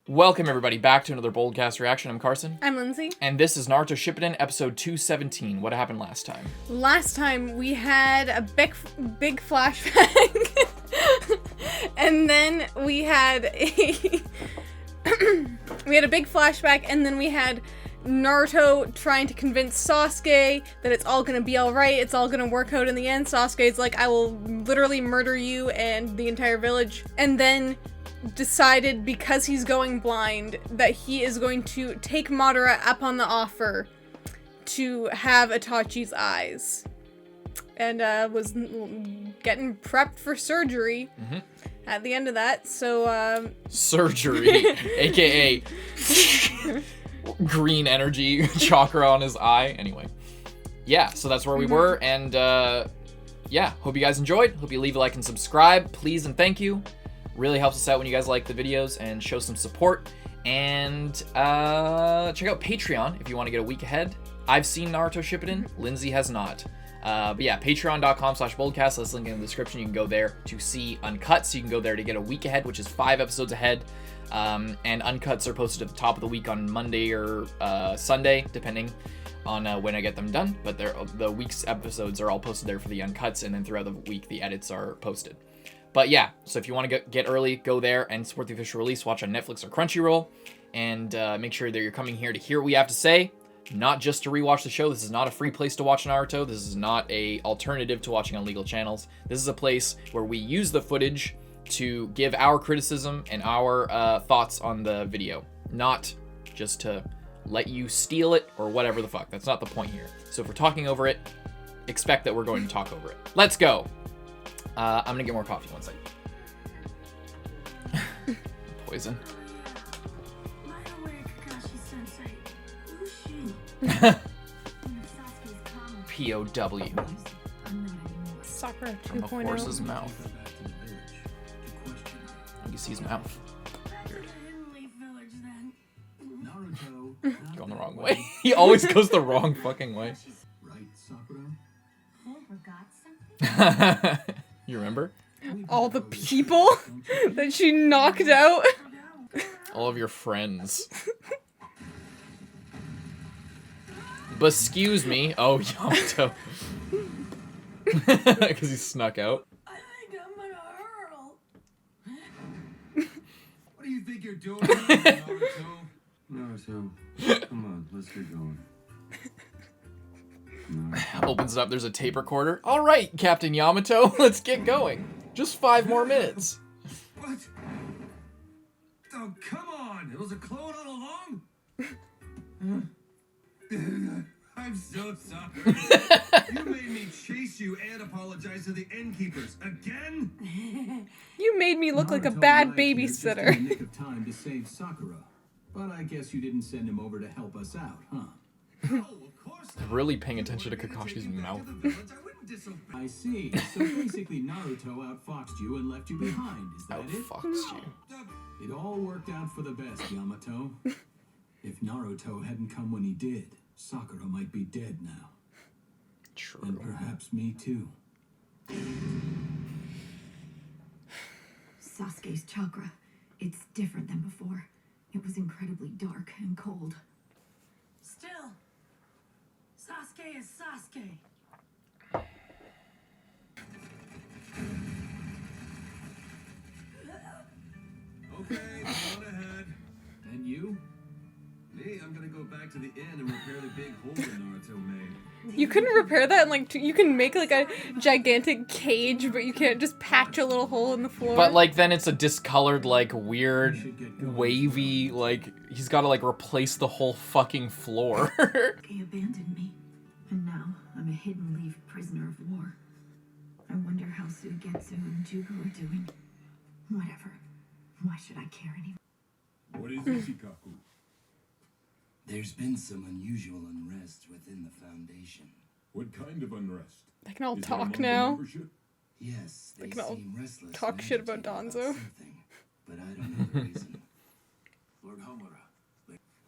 Welcome everybody back to another Boldcast reaction. I'm Carson. I'm Lindsay. And this is Naruto Shippuden episode 217. What happened last time? Last time we had a big flashback. And then we had a big flashback, and then we had Naruto trying to convince Sasuke that it's all gonna be alright, it's all gonna work out in the end. Sasuke's like, I will literally murder you and the entire village. And then decided, because he's going blind, that he is going to take Madara up on the offer to have Itachi's eyes. And was getting prepped for surgery at the end of that, so surgery, aka green energy chakra on his eye. Anyway, yeah, so that's where we were, and yeah, hope you guys enjoyed. Hope you leave a like and subscribe, please and thank you. Really helps us out when you guys like the videos and show some support. And check out Patreon if you want to get a week ahead. I've seen Naruto Shippuden, Lindsay has not. But yeah, patreon.com/boldcast, let's link in the description. You can go there to see Uncut, so you can go there to get a week ahead, which is 5 episodes ahead. And Uncuts are posted at the top of the week on Monday or Sunday, depending on when I get them done. But the week's episodes are all posted there for the Uncuts, and then throughout the week, the edits are posted. But yeah, so if you want to get early, go there and support the official release. Watch on Netflix or Crunchyroll, and make sure that you're coming here to hear what we have to say, not just to rewatch the show. This is not a free place to watch Naruto. This is not a alternative to watching on legal channels. This is a place where we use the footage to give our criticism and our thoughts on the video, not just to let you steal it or whatever the fuck. That's not the point here. So if we're talking over it, expect that we're going to talk over it. Let's go. I'm gonna get more coffee. One second. Poison. POW. Sakura From the 2.0. horse's mouth. You can see his mouth. Weird. Going the wrong way. He always goes the wrong fucking way. Right, Sakura? You remember? All the people that she knocked out. All of your friends. But excuse me. Oh, Yamato. Because he snuck out. I think I'm gonna hurl. What do you think you're doing, Naruto? Naruto, come on, let's get going. Opens it up, there's a tape recorder. All right, Captain Yamato, let's get going. Just 5 more minutes. What? Oh, come on! It was a clone all along? I'm so sorry. You made me chase you and apologize to the innkeepers again? You made me look like a bad babysitter. In the nick of time to save Sakura. But I guess you didn't send him over to help us out, huh? Oh, of course not. Really paying attention to Kakashi's mouth. I see. So basically Naruto outfoxed you and left you behind, is that it? Outfoxed you. It all worked out for the best, Yamato. If Naruto hadn't come when he did, Sakura might be dead now. True. And perhaps me too. Sasuke's chakra. It's different than before. It was incredibly dark and cold. Still, Sasuke is Sasuke. Okay, go on ahead. And you? Me, I'm gonna go back to the inn and repair the big hole that Naruto made. You couldn't repair that, and like you can make like a gigantic cage, but you can't just patch a little hole in the floor. But like then it's a discolored, like weird, wavy, like he's gotta like replace the whole fucking floor. He abandoned me, and now I'm a hidden leave prisoner of war. I wonder how Suigetsu and Jugo are doing. Whatever. Why should I care anymore? What is Ishikaku? There's been some unusual unrest within the Foundation. What kind of unrest? They can all Is there talk among the now. membership? Yes, they can all seem restless. talk and shit about agitated Danzo. something, but I don't know the reason. Lord Homura,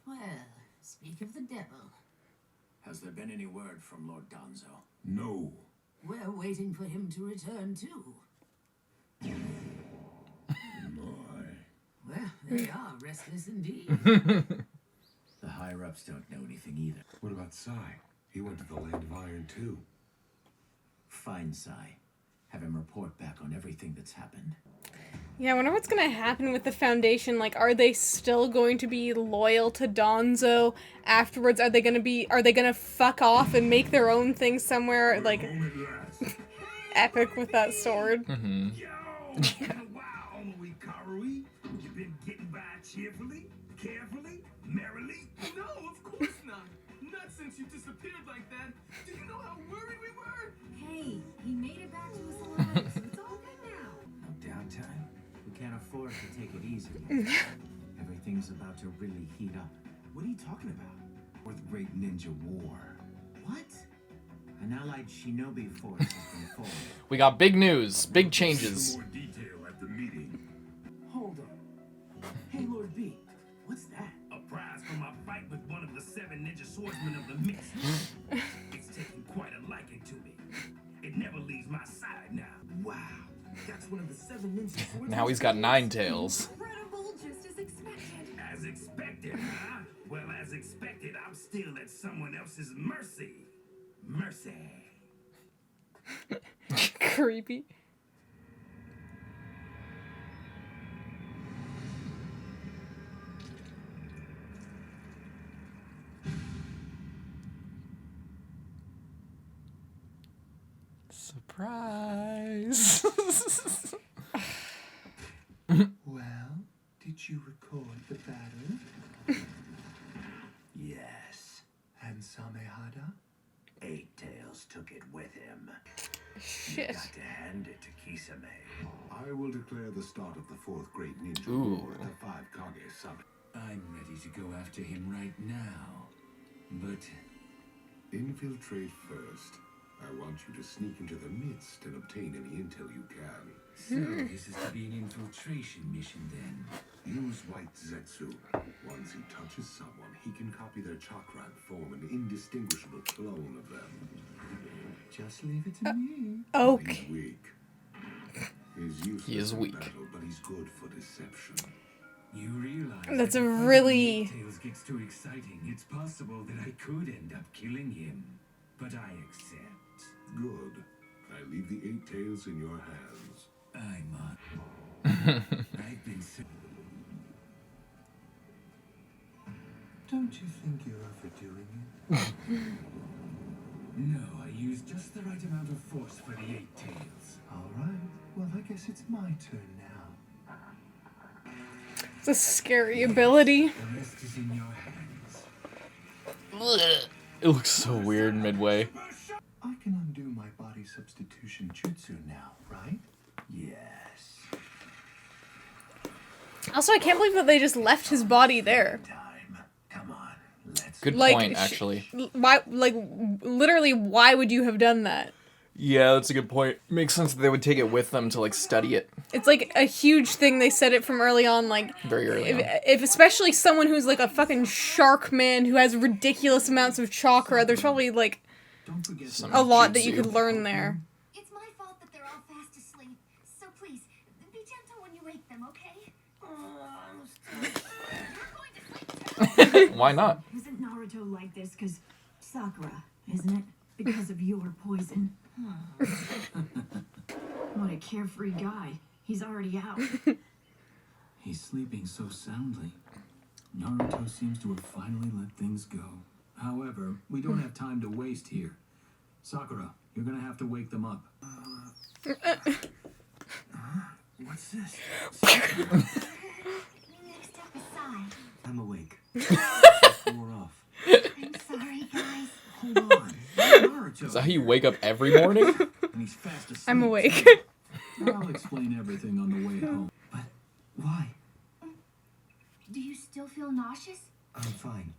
Well, speak of the devil. has there been any word from Lord Danzo? No. We're waiting for him to return too. My. Well, They are restless indeed. The higher-ups don't know anything either. What about Sai? He went to the Land of Iron too. Find Sai. Have him report back on everything that's happened. Yeah, I wonder what's gonna happen with the Foundation. Like, are they still going to be loyal to Donzo afterwards? Are they gonna fuck off and make their own thing somewhere, like, epic with that sword? Mm-hmm. Wow, Karui. You've been getting by cheerfully, carefully, merrily. No, of course not. Not since you disappeared like that. Do you know how worried we were? Hey, he made it back to us alive, so it's all good now. No downtime. We can't afford to take it easy. Everything's about to really heat up. What are you talking about? Fourth Great Ninja War. What? An allied shinobi force has been formed. We got big news, big Some changes. more detail at the meeting. Hold on. Hey, Lord B, what's that? A prize for my fight with one of the 7 ninja swordsmen of the mist. It's taken quite a liking to me. It never leaves my side now. Wow. That's one of the 7 ninja swordsmen. Now he's got 9 tails. Incredible, just as expected. As expected, huh? Well, as expected, I'm still at someone else's mercy. Mercy. Creepy. Surprise. Well, did you record the battle? Yes. And Samehada? 8 Tails took it with him. Shit. Got to hand it to Kisame. I will declare the start of the 4th Great Ninja Ooh. War at the 5 Kage Summit. I'm ready to go after him right now. But Infiltrate first. I want you to sneak into the midst and obtain any intel you can. so this is to be an infiltration mission then. Use White Zetsu. Once he touches someone, he can copy their chakra and form an indistinguishable clone of them. Just leave it to me. Okay. He's weak. He's useless He is in weak. battle, but he's good for deception. You realize That's that a if fighting really- 8 Tails gets too exciting, it's possible that I could end up killing him. But I accept. Good. I leave the 8 Tails in your hands. I'm I've been so Don't you think you're overdoing it? No, I used just the right amount of force for the 8 Tails. All right. Well, I guess it's my turn now. It's a scary ability. The rest is in your hands. It looks so weird midway. I can undo my body substitution jutsu now, right? Yes. Also, I can't believe that they just left his body there. Time. Come on. Let's Good Like, point, actually. Why? Like, literally, why would you have done that? Yeah, that's a good point. Makes sense that they would take it with them to, like, study it It's like a huge thing. They said it from early on. Like, very early on. if especially someone who's like a fucking shark man who has ridiculous amounts of chakra, there's probably like don't forget Some a lot that you jutsu. could learn there. It's my fault that they're all fast asleep. So please, be gentle when you wake them, okay? You're going to sleep too. Why not? Isn't Naruto like this because Sakura, isn't it? Because of your poison. What a carefree guy. He's already out. He's sleeping so soundly. Naruto seems to have finally let things go. However, we don't have time to waste here. Sakura, you're gonna have to wake them up. What's this? You need to step aside. I'm awake. We're off. I'm sorry, guys. Hold on. Naruto. Is that how you wake up every morning? And he's fast asleep. I'm awake. I'll explain everything on the way home. But why? Do you still feel nauseous? I'm fine.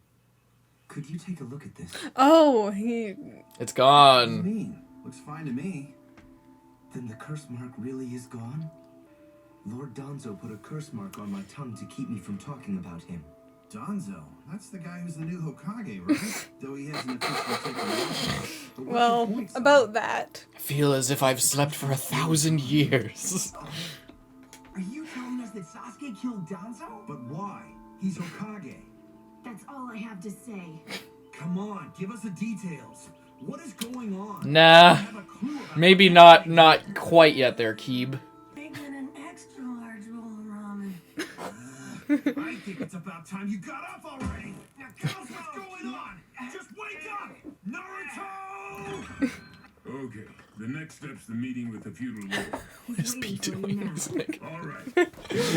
Could you take a look at this? Oh, he. It's What do you gone. mean? Looks fine to me. Then the curse mark really is gone? Lord Donzo put a curse mark on my tongue to keep me from talking about him. Donzo? That's the guy who's the new Hokage, right? Though he hasn't officially taken office. But what's Well, your point, son? about that. I feel as if I've slept for 1,000 years. Are you telling us us that Sasuke killed Danzo? But why? He's Hokage. That's all I have to say. Come on, give us the details. What is going on? Nah, I have a clue about maybe not quite yet there, Keeb. Making an extra large bowl of ramen. I think it's about time you got up already. Now tell us what's going on. Just wake up, Naruto! Okay, the next step's the meeting with the feudal lord. What is Pete doing? He's like, All right, none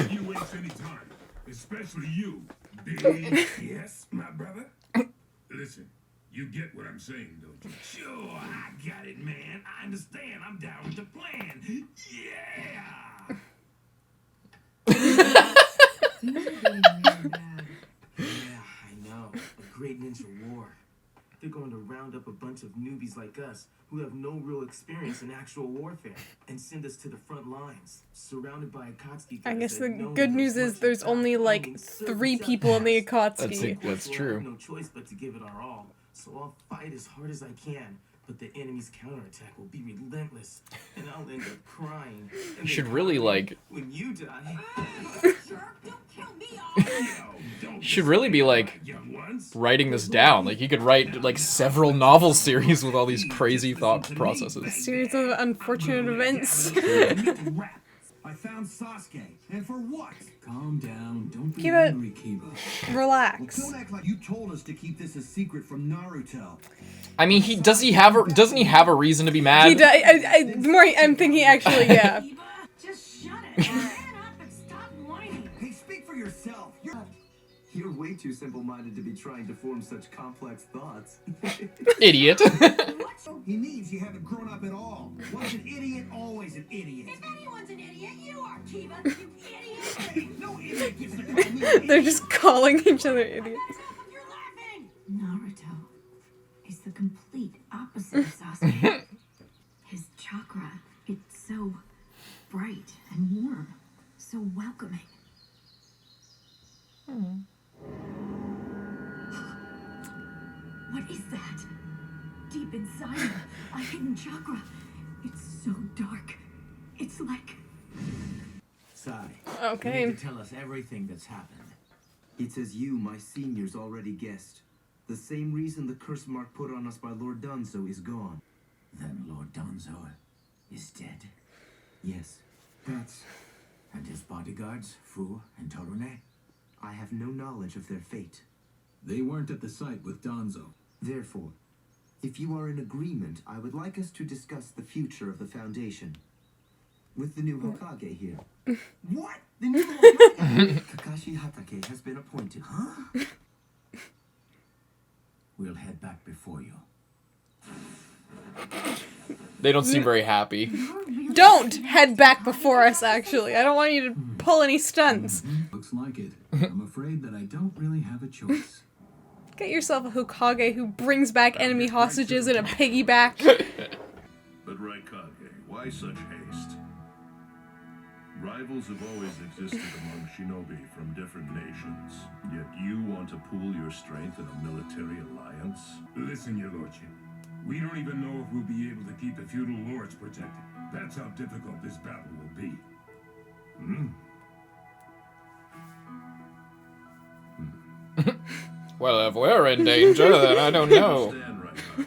of you waste any time, especially you, big. Yes, my brother. Listen, you get what I'm saying, don't you? Sure, I got it, man. I understand. I'm down with the plan. Yeah! Yeah, I know. A great ninja war. They're going to round up a bunch of newbies like us who have no real experience in actual warfare and send us to the front lines, surrounded by Akatsuki. I guess the that no good one news knows is much there's about. only like Meaning 3 serve people in the justice. Akatsuki. That's We'll true. have no choice but to give it our all. So I'll fight as hard as I can, but the enemy's counterattack will be relentless, and I'll end up crying. You should really like. When you die. Jerk, don't kill me off. You should really be like Young ones. writing this down. Like you could write like several novel series with all these crazy thought processes. Series of unfortunate events. I found Sasuke, and for what? Calm down. Don't be Keep it- angry, Kiba. Relax. Don't act like you told us to keep this a secret from Naruto. I mean, doesn't he have a reason to be mad? He does. The more I'm thinking, actually, yeah. Eva, just shut it. Man up and stop whining. Hey, speak for yourself. You're way too simple-minded to be trying to form such complex thoughts. Idiot. He means you haven't grown up at all. Once an idiot, always an idiot. If anyone's an idiot, you are, Kiva. You idiot. No idiot gets to call me an idiot. They're just calling each other idiots. You're laughing. Naruto is the complete opposite of Sasuke. His chakra, it's so bright and warm, so welcoming. What is that? Deep inside him, a hidden chakra. It's so dark. It's like... Sai, Okay. you need to tell us everything that's happened. It's as you, my seniors, already guessed. The same reason the curse mark put on us by Lord Danzo is gone. Then Lord Danzo is dead. Yes, And his bodyguards, Fu and Torune? I have no knowledge of their fate. They weren't at the site with Danzo. Therefore, if you are in agreement, I would like us to discuss the future of the Foundation. With the new Hokage here. What? The new Hokage? Kakashi Hatake has been appointed. Huh? We'll head back before you. They don't seem very happy. Don't head back before us, actually. I don't want you to pull any stunts. Looks like it. I'm afraid that I don't really have a choice. Get yourself a Hokage who brings back enemy hostages in a piggyback. But Raikage, why such haste? Rivals have always existed among shinobi from different nations. Yet you want to pool your strength in a military alliance? Listen, your lordship. We don't even know if we'll be able to keep the feudal lords protected. That's how difficult this battle will be. Well, if we're in danger, then I don't know. Stand right, Raikage.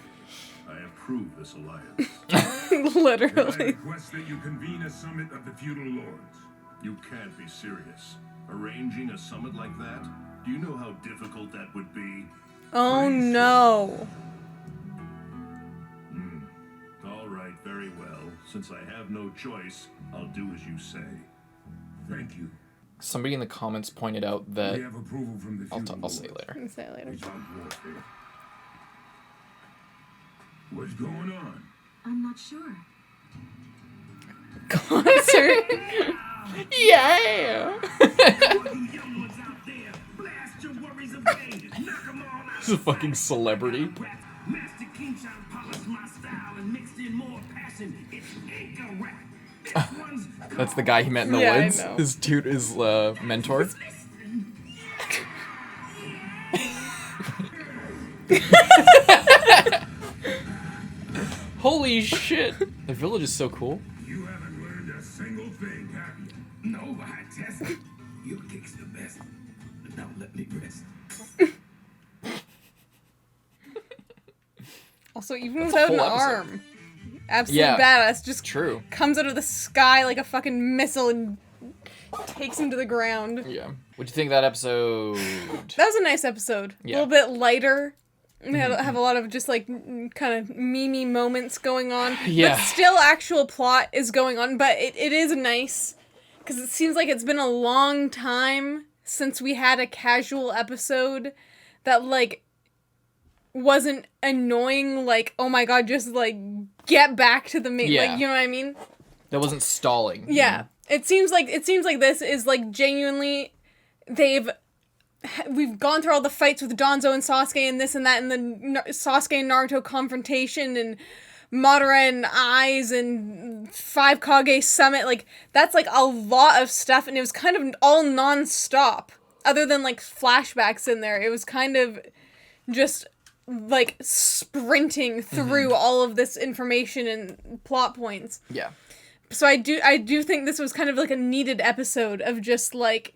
I approve this alliance. I Literally. request that you convene a summit of the feudal lords. You can't be serious. Arranging a summit like that? Do you know how difficult that would be? Oh no. All right, very well. Since I have no choice, I'll do as you say. Thank you. Somebody in the comments pointed out that We have approval from the feudal I'll say lords. later. I'll say it later. Without warfare. What's going on? I'm not sure. Concert. Yeah. He's a fucking celebrity. Master Kinchan polished my style and mixed in more passion. It's Inca rap. That's the guy he met in the Yeah, I woods. know. His mentor. Holy shit! The village is so cool. You haven't learned a single thing, have you? No, I tested. fist. Also, even without an whole episode. arm, absolute Yeah. badass, just True. comes out of the sky like a fucking missile and takes him to the ground. Yeah. What'd you think of that episode? That was a nice episode. Yeah. A little bit lighter. We have a lot of just like kind of meme moments going on. Yeah. But still actual plot is going on. But it is nice because it seems like it's been a long time since we had a casual episode that like wasn't annoying, like, oh my god, just like get back to the main, Yeah. like, you know what I mean? That wasn't stalling. Yeah. It seems like this is like genuinely we've gone through all the fights with Danzo and Sasuke and this and that and the Sasuke and Naruto confrontation and Madara and Eyes and 5 Kage Summit, like that's like a lot of stuff and it was kind of all non-stop other than like flashbacks in there. It was kind of just like sprinting through all of this information and plot points. Yeah. So I do think this was kind of like a needed episode of just like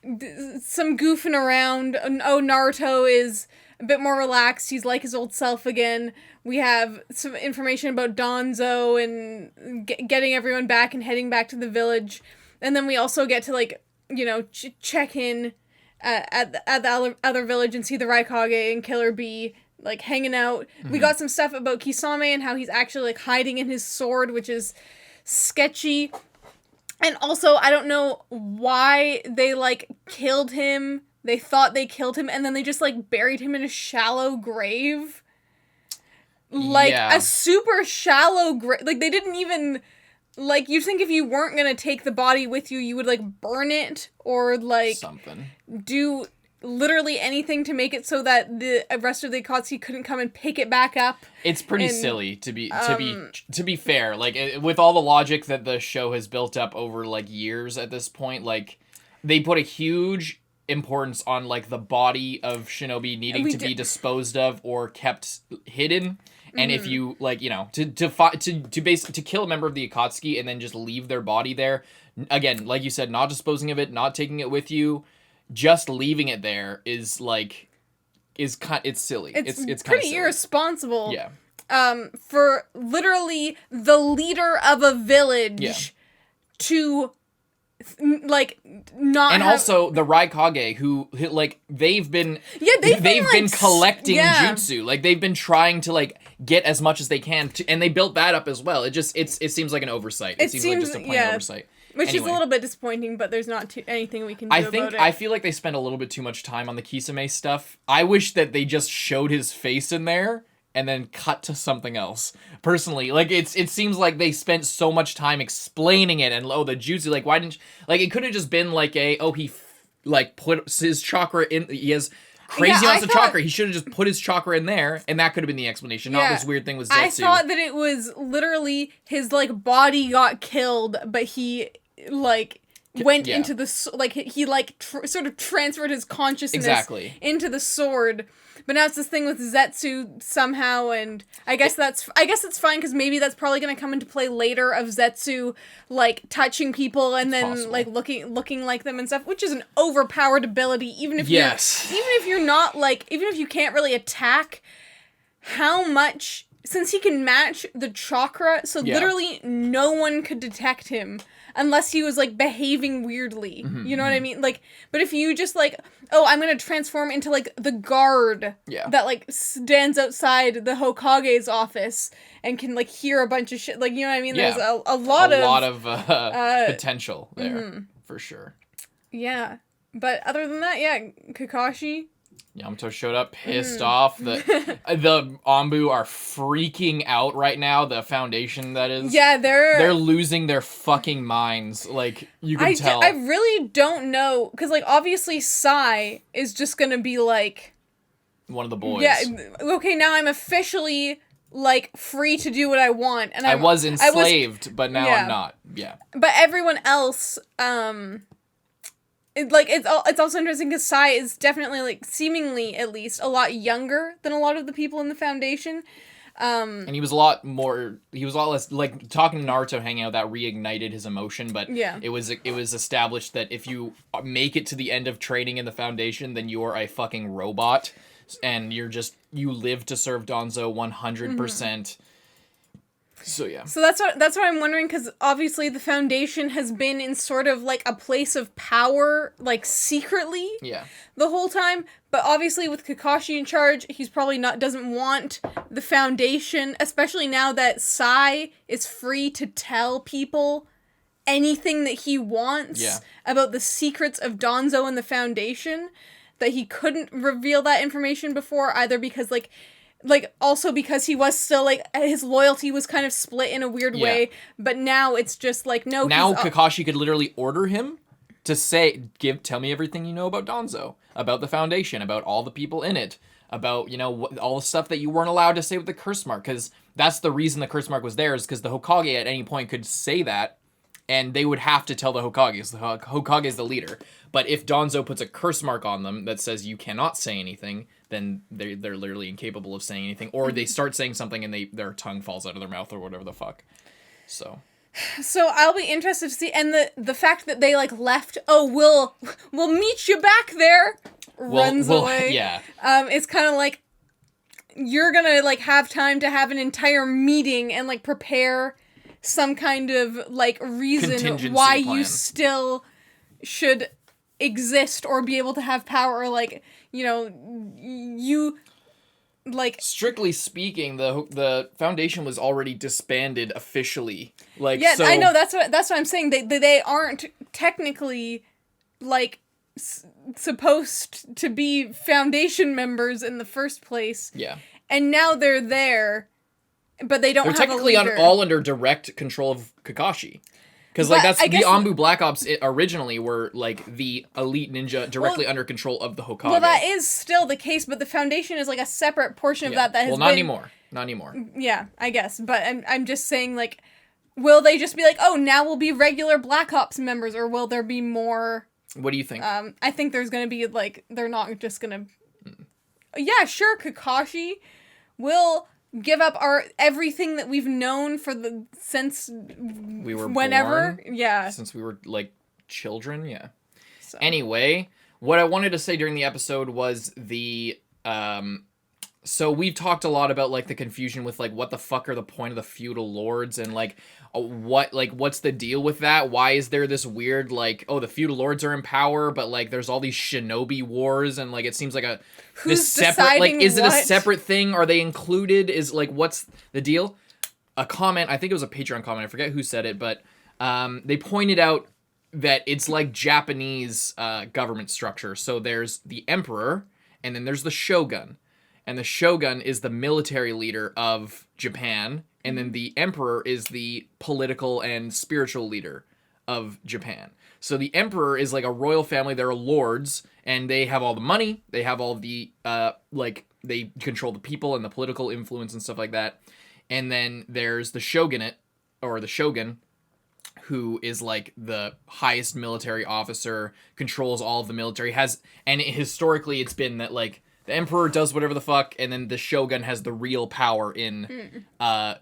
some goofing around. Oh, Naruto is a bit more relaxed. He's like his old self again. We have some information about Danzo and getting everyone back and heading back to the village. And then we also get to like, you know, check in at the other village and see the Raikage and Killer Bee like hanging out. We got some stuff about Kisame and how he's actually like hiding in his sword, which is sketchy. And also, I don't know why they like killed him. They thought they killed him and then they just like buried him in a shallow grave. Like Yeah. a super shallow grave. Like they didn't even like, you'd think if you weren't gonna take the body with you, you would like burn it or like Something. do literally anything to make it so that the rest of the Akatsuki couldn't come and pick it back up. It's pretty And, silly to be fair. Like with all the logic that the show has built up over like years at this point, like they put a huge importance on like the body of Shinobi needing to be disposed of or kept hidden. And if you like, you know, to kill a member of the Akatsuki and then just leave their body there, again, like you said, not disposing of it, not taking it with you, just leaving it there is like it's silly. It's kind of pretty silly. irresponsible. Yeah. For literally the leader of a village to like not and have... also the Raikage who like they've been they've been like, collecting jutsu, like they've been trying to like get as much as they can to, and they built that up as well. It seems like an oversight. It seems like just a plain oversight. Which is Anyway. a little bit disappointing, but there's not anything we can do about it. I feel like they spent a little bit too much time on the Kisame stuff. I wish that they just showed his face in there and then cut to something else. Personally, like it seems like they spent so much time explaining it and the jutsu. Like why didn't like it could have just been like he like put his chakra in. He has crazy amounts of chakra. He should have just put his chakra in there, and that could have been the explanation. Not this weird thing with Zetsu. I thought that it was literally his like body got killed, but he like went into the like he like sort of transferred his consciousness into the sword. But now it's this thing with Zetsu somehow, and I guess it's fine because maybe that's probably gonna come into play later of Zetsu like touching people and then like looking like them and stuff, which is an overpowered ability. Even if you're not like, even if you can't really attack, how much, since he can match the chakra, so literally no one could detect him unless he was like behaving weirdly. You know what I mean? Like, but if you just like, oh, I'm gonna transform into like the guard that like stands outside the Hokage's office and can like hear a bunch of shit. Like, you know what I mean? There's a lot of potential there for sure. Yeah, but other than that, Kakashi. Yamato showed up pissed off. The Anbu are freaking out right now. The foundation, that is. Yeah, they're losing their fucking minds. Like, you can tell. I really don't know. Because, like, obviously Sai is just going to be, like... one of the boys. Yeah, okay, now I'm officially, like, free to do what I want. And I was enslaved, but now I'm not. Yeah. But everyone else, it's also interesting because Sai is definitely, like, seemingly at least a lot younger than a lot of the people in the Foundation. And he was a lot less, like, talking to Naruto, hanging out, that reignited his emotion, but Yeah. it was established that if you make it to the end of training in the Foundation, then you are a fucking robot, and you live to serve Danzo 100%. So yeah. So that's what I'm wondering, because obviously the Foundation has been in sort of like a place of power, like secretly, the whole time. But obviously with Kakashi in charge, he's probably doesn't want the Foundation, especially now that Sai is free to tell people anything that he wants about the secrets of Danzo and the Foundation, that he couldn't reveal that information before, either because like also because he was still, like, his loyalty was kind of split in a weird way, but now it's just like, no, now Kakashi could literally order him to tell me everything you know about Danzo, about the Foundation, about all the people in it, about, you know, all the stuff that you weren't allowed to say with the curse mark, because that's the reason the curse mark was there, is because the Hokage at any point could say that, and they would have to tell the Hokage, because the Hokage is the leader. But if Danzo puts a curse mark on them that says you cannot say anything, then they're literally incapable of saying anything, or they start saying something and their tongue falls out of their mouth or whatever the fuck. So I'll be interested to see, and the fact that they, like, left, we'll meet you back there, runs away. Yeah. It's kind of like, you're gonna, like, have time to have an entire meeting and, like, prepare some kind of, like, reason why you still should exist or be able to have power, or, like, you know, you, like... Strictly speaking, the Foundation was already disbanded officially. Like, yeah, so... I know, that's what I'm saying. They aren't technically, like, supposed to be Foundation members in the first place. Yeah. And now they're there, but they don't have a leader. They're technically all under direct control of Kakashi. Because, like, that's the Anbu Black Ops originally were, like, the elite ninja directly under control of the Hokage. Well, that is still the case, but the Foundation is, like, a separate portion of that has been... Well, not anymore. Not anymore. Yeah, I guess. But I'm just saying, like, will they just be like, oh, now we'll be regular Black Ops members, or will there be more... What do you think? I think there's gonna be, like, they're not just gonna... Yeah, sure, Kakashi will... give up everything that we've known since we were whenever born, since we were, like, children. Anyway, what I wanted to say during the episode was so we've talked a lot about, like, the confusion with, like, what the fuck are the point of the feudal lords, and, like, what's the deal with that? Why is there this weird, like, the feudal lords are in power, but, like, there's all these shinobi wars, and, like, it seems like this separate, like, is it a separate thing? Are they included? Is, like, what's the deal? A comment, I think it was a Patreon comment, I forget who said it, but they pointed out that it's like Japanese government structure. So there's the emperor, and then there's the shogun. And the shogun is the military leader of Japan, and then the emperor is the political and spiritual leader of Japan. So the emperor is like a royal family. They're lords, and they have all the money. They have all the, they control the people and the political influence and stuff like that. And then there's the shogunate, or the shogun, who is like the highest military officer, controls all of the military, and historically it's been that, like, the emperor does whatever the fuck, and then the shogun has the real power in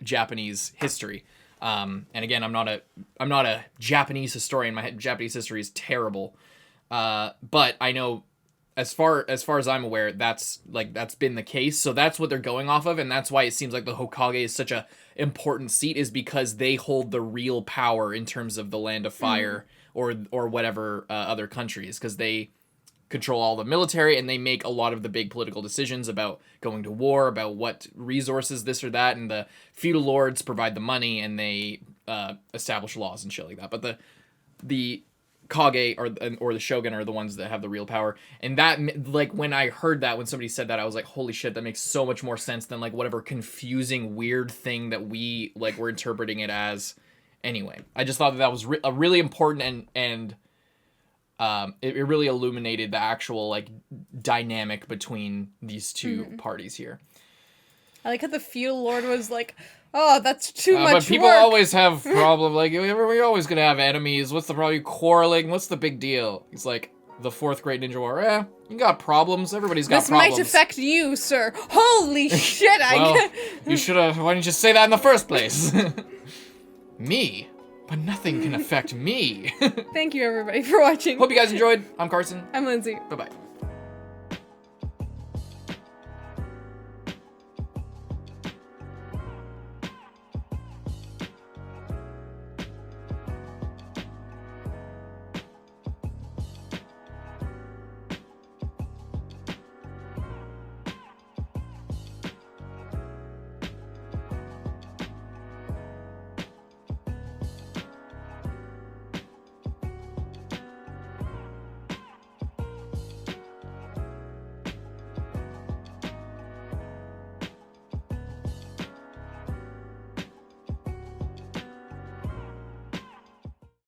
Japanese history. And again, I'm not a Japanese historian. My Japanese history is terrible. But I know, as far as I'm aware, that's been the case. So that's what they're going off of, and that's why it seems like the Hokage is such a important seat, is because they hold the real power in terms of the Land of Fire or whatever other countries, because they control all the military, and they make a lot of the big political decisions about going to war, about what resources, this or that, and the feudal lords provide the money, and they establish laws and shit like that. But the kage or the shogun are the ones that have the real power, and that, like, when I heard that, when somebody said that, I was like, holy shit, that makes so much more sense than, like, whatever confusing weird thing that we, like, were interpreting it as. Anyway, I just thought that was a really important and it really illuminated the actual, like, dynamic between these two parties here. I like how the feudal lord was like, oh, that's too much But people work. always have problems. Like, we're always going to have enemies. What's the problem? You're quarreling. What's the big deal? He's like, the fourth great ninja warrior. You got problems. Everybody's got This problems. might affect you, sir. Holy shit! Well, you should have. Why didn't you say that in the first place? Me, but nothing can affect me. Thank you, everybody, for watching. Hope you guys enjoyed. I'm Carson. I'm Lindsay. Bye bye.